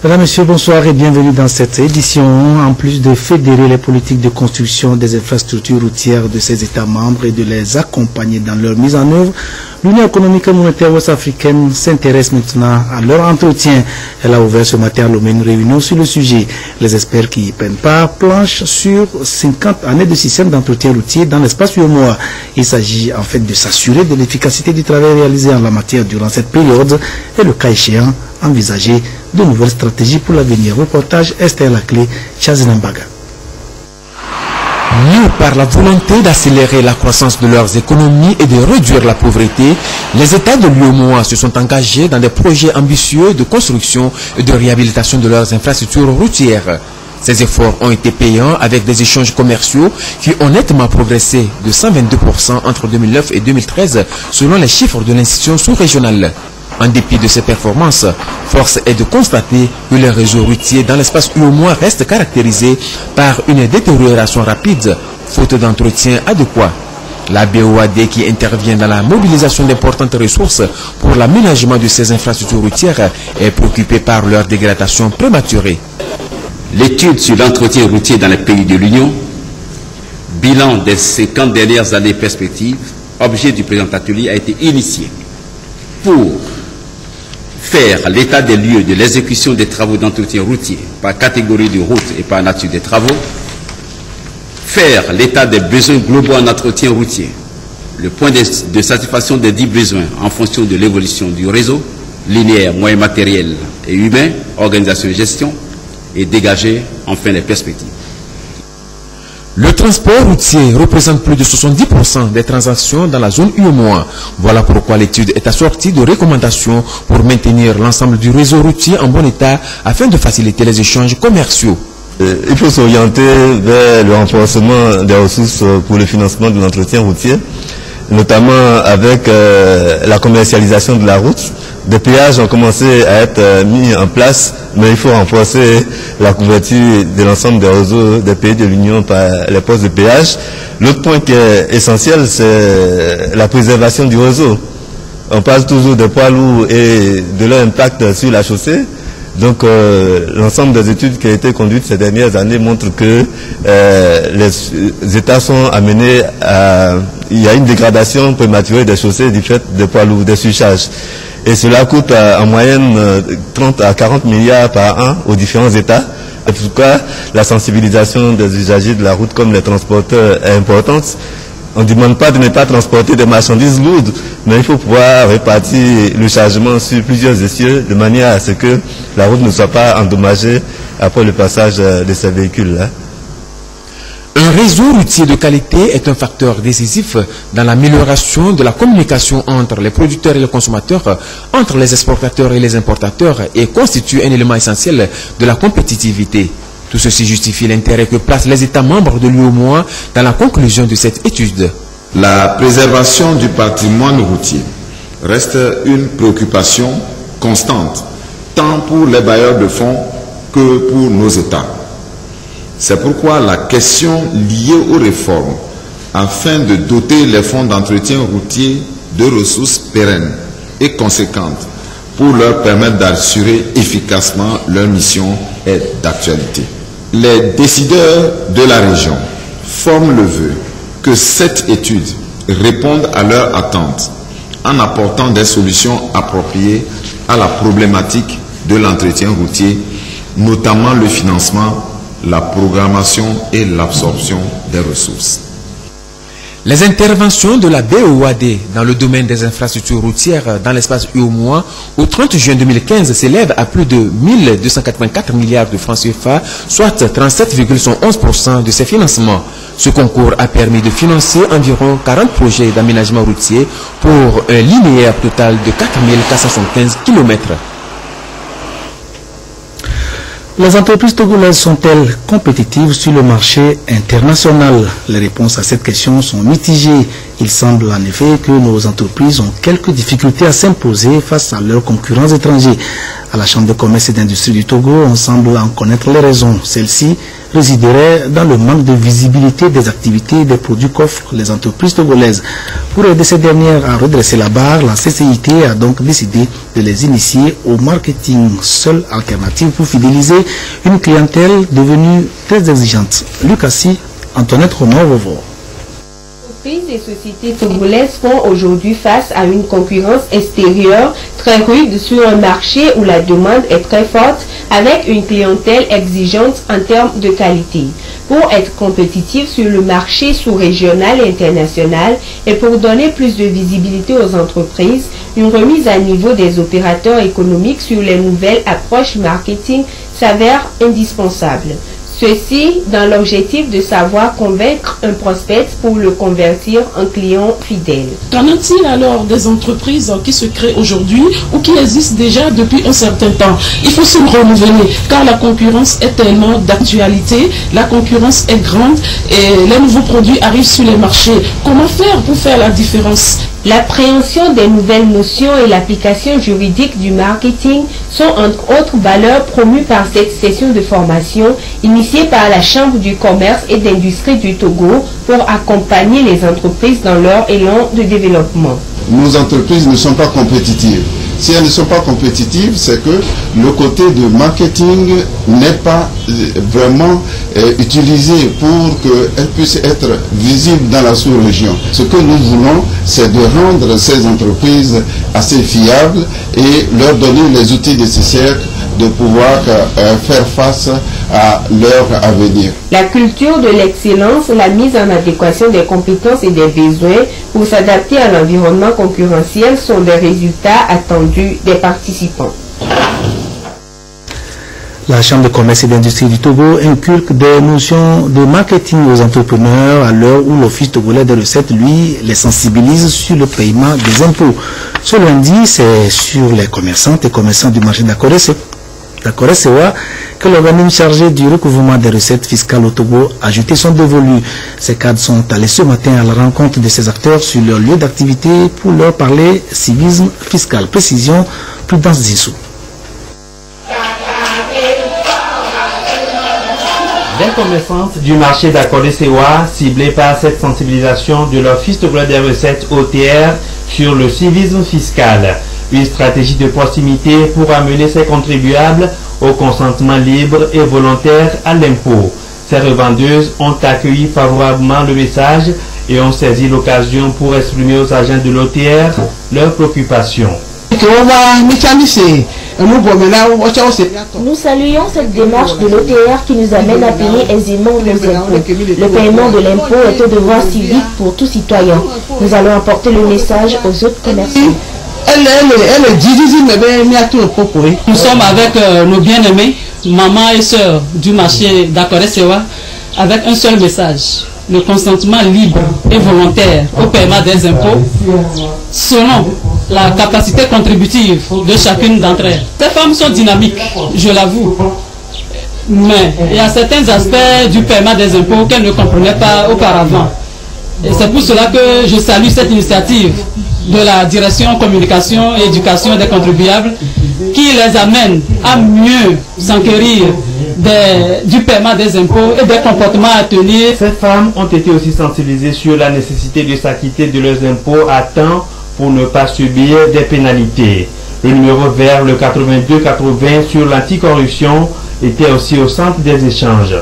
Mesdames, Messieurs, bonsoir et bienvenue dans cette édition. En plus de fédérer les politiques de construction des infrastructures routières de ses États membres et de les accompagner dans leur mise en œuvre, l'Union économique et monétaire ouest-africaine s'intéresse maintenant à leur entretien. Elle a ouvert ce matin à Lomé une réunion sur le sujet. Les experts qui y prennent part planchent sur 50 années de système d'entretien routier dans l'espace UEMOA. Il s'agit en fait de s'assurer de l'efficacité du travail réalisé en la matière durant cette période et le cas échéant envisager de nouvelles stratégies pour l'avenir. Reportage Esther Laclé, Chazinambaga. Mûs par la volonté d'accélérer la croissance de leurs économies et de réduire la pauvreté, les États de l'UEMOA se sont engagés dans des projets ambitieux de construction et de réhabilitation de leurs infrastructures routières. Ces efforts ont été payants avec des échanges commerciaux qui ont nettement progressé de 122% entre 2009 et 2013 selon les chiffres de l'institution sous-régionale. En dépit de ces performances, force est de constater que les réseaux routiers dans l'espace UEMOA restent caractérisés par une détérioration rapide, faute d'entretien adéquat. La BOAD, qui intervient dans la mobilisation d'importantes ressources pour l'aménagement de ces infrastructures routières, est préoccupée par leur dégradation prématurée. L'étude sur l'entretien routier dans les pays de l'Union, bilan des 50 dernières années perspectives, objet du présent atelier, a été initié pour faire l'état des lieux de l'exécution des travaux d'entretien routier par catégorie de route et par nature des travaux, faire l'état des besoins globaux en entretien routier, le point de satisfaction des dits besoins en fonction de l'évolution du réseau, linéaire, moyen matériel et humain, organisation et gestion, et dégager enfin les perspectives. Le transport routier représente plus de 70% des transactions dans la zone UEMOA. Voilà pourquoi l'étude est assortie de recommandations pour maintenir l'ensemble du réseau routier en bon état afin de faciliter les échanges commerciaux. Il faut s'orienter vers le renforcement des ressources pour le financement de l'entretien routier, notamment avec la commercialisation de la route. Des péages ont commencé à être mis en place, mais il faut renforcer la couverture de l'ensemble des réseaux des pays de l'Union par les postes de péage. L'autre point qui est essentiel, c'est la préservation du réseau. On parle toujours des poids lourds et de leur impact sur la chaussée. Donc l'ensemble des études qui ont été conduites ces dernières années montrent que les États sont amenés à... Il y a une dégradation prématurée des chaussées du fait des poids lourds, des surcharges. Et cela coûte en moyenne 30 à 40 milliards par an aux différents États. En tout cas, la sensibilisation des usagers de la route comme les transporteurs est importante. On ne demande pas de ne pas transporter des marchandises lourdes, mais il faut pouvoir répartir le chargement sur plusieurs essieux de manière à ce que la route ne soit pas endommagée après le passage de ces véhicules-là. Un réseau routier de qualité est un facteur décisif dans l'amélioration de la communication entre les producteurs et les consommateurs, entre les exportateurs et les importateurs et constitue un élément essentiel de la compétitivité. Tout ceci justifie l'intérêt que placent les États membres de l'UEMOA dans la conclusion de cette étude. La préservation du patrimoine routier reste une préoccupation constante, tant pour les bailleurs de fonds que pour nos États. C'est pourquoi la question liée aux réformes, afin de doter les fonds d'entretien routier de ressources pérennes et conséquentes pour leur permettre d'assurer efficacement leur mission, est d'actualité. Les décideurs de la région forment le vœu que cette étude réponde à leurs attentes en apportant des solutions appropriées à la problématique de l'entretien routier, notamment le financement, la programmation et l'absorption des ressources. Les interventions de la BOAD dans le domaine des infrastructures routières dans l'espace UEMOA au 30 juin 2015 s'élèvent à plus de 1284 milliards de francs CFA, soit 37,11% de ces financements. Ce concours a permis de financer environ 40 projets d'aménagement routier pour un linéaire total de 4475 km. Les entreprises togolaises sont-elles compétitives sur le marché international? Les réponses à cette question sont mitigées. Il semble en effet que nos entreprises ont quelques difficultés à s'imposer face à leurs concurrents étrangers. À la Chambre de commerce et d'industrie du Togo, on semble en connaître les raisons. Celle-ci résiderait dans le manque de visibilité des activités et des produits qu'offrent les entreprises togolaises. Pour aider ces dernières à redresser la barre, la CCIT a donc décidé de les initier au marketing, seule alternative pour fidéliser une clientèle devenue très exigeante. Lucassi, Antoinette Romain-Vovo. Les sociétés togolaises font aujourd'hui face à une concurrence extérieure très rude sur un marché où la demande est très forte avec une clientèle exigeante en termes de qualité. Pour être compétitif sur le marché sous-régional et international et pour donner plus de visibilité aux entreprises, une remise à niveau des opérateurs économiques sur les nouvelles approches marketing s'avère indispensable. Ceci dans l'objectif de savoir convaincre un prospect pour le convertir en client fidèle. Qu'en est-il alors des entreprises qui se créent aujourd'hui ou qui existent déjà depuis un certain temps? Il faut se renouveler car la concurrence est tellement d'actualité, la concurrence est grande et les nouveaux produits arrivent sur les marchés. Comment faire pour faire la différence? L'appréhension des nouvelles notions et l'application juridique du marketing sont entre autres valeurs promues par cette session de formation initiée par la Chambre du commerce et d'industrie du Togo pour accompagner les entreprises dans leur élan de développement. Nos entreprises ne sont pas compétitives. Si elles ne sont pas compétitives, c'est que le côté de marketing n'est pas vraiment utilisé pour qu'elles puissent être visibles dans la sous-région. Ce que nous voulons, c'est de rendre ces entreprises assez fiables et leur donner les outils nécessaires de pouvoir faire face à leur avenir. La culture de l'excellence, la mise en adéquation des compétences et des besoins pour s'adapter à l'environnement concurrentiel sont des résultats attendus des participants. La Chambre de commerce et d'industrie du Togo inculque des notions de marketing aux entrepreneurs à l'heure où l'Office togolais des recettes, lui, les sensibilise sur le paiement des impôts. Ce lundi, c'est sur les commerçantes et commerçants du marché d'Akoresewa que l'organisme chargé du recouvrement des recettes fiscales au Togo a jeté son dévolu. Ces cadres sont allés ce matin à la rencontre de ces acteurs sur leur lieu d'activité pour leur parler civisme fiscal. Précision, Prudence Zissou. 20 commerçantes du marché d'Akoresewa ciblées par cette sensibilisation de l'Office togolais des recettes OTR sur le civisme fiscal. Une stratégie de proximité pour amener ces contribuables au consentement libre et volontaire à l'impôt. Ces revendeuses ont accueilli favorablement le message et ont saisi l'occasion pour exprimer aux agents de l'OTR leurs préoccupations. Nous saluons cette démarche de l'OTR qui nous amène à payer aisément nos impôts. Le paiement de l'impôt est un devoir civique pour tout citoyen. Nous allons apporter le message aux autres commerçants. Nous sommes avec nos bien-aimés, maman et sœurs du marché d'Akoresewa, avec un seul message. Le consentement libre et volontaire au paiement des impôts selon la capacité contributive de chacune d'entre elles. Ces femmes sont dynamiques, je l'avoue, mais il y a certains aspects du paiement des impôts qu'elles ne comprenaient pas auparavant. Et c'est pour cela que je salue cette initiative de la direction communication et éducation des contribuables qui les amène à mieux s'enquérir du paiement des impôts et des comportements à tenir. Ces femmes ont été aussi sensibilisées sur la nécessité de s'acquitter de leurs impôts à temps pour ne pas subir des pénalités. Le numéro vert, le 82-80 sur l'anticorruption, était aussi au centre des échanges.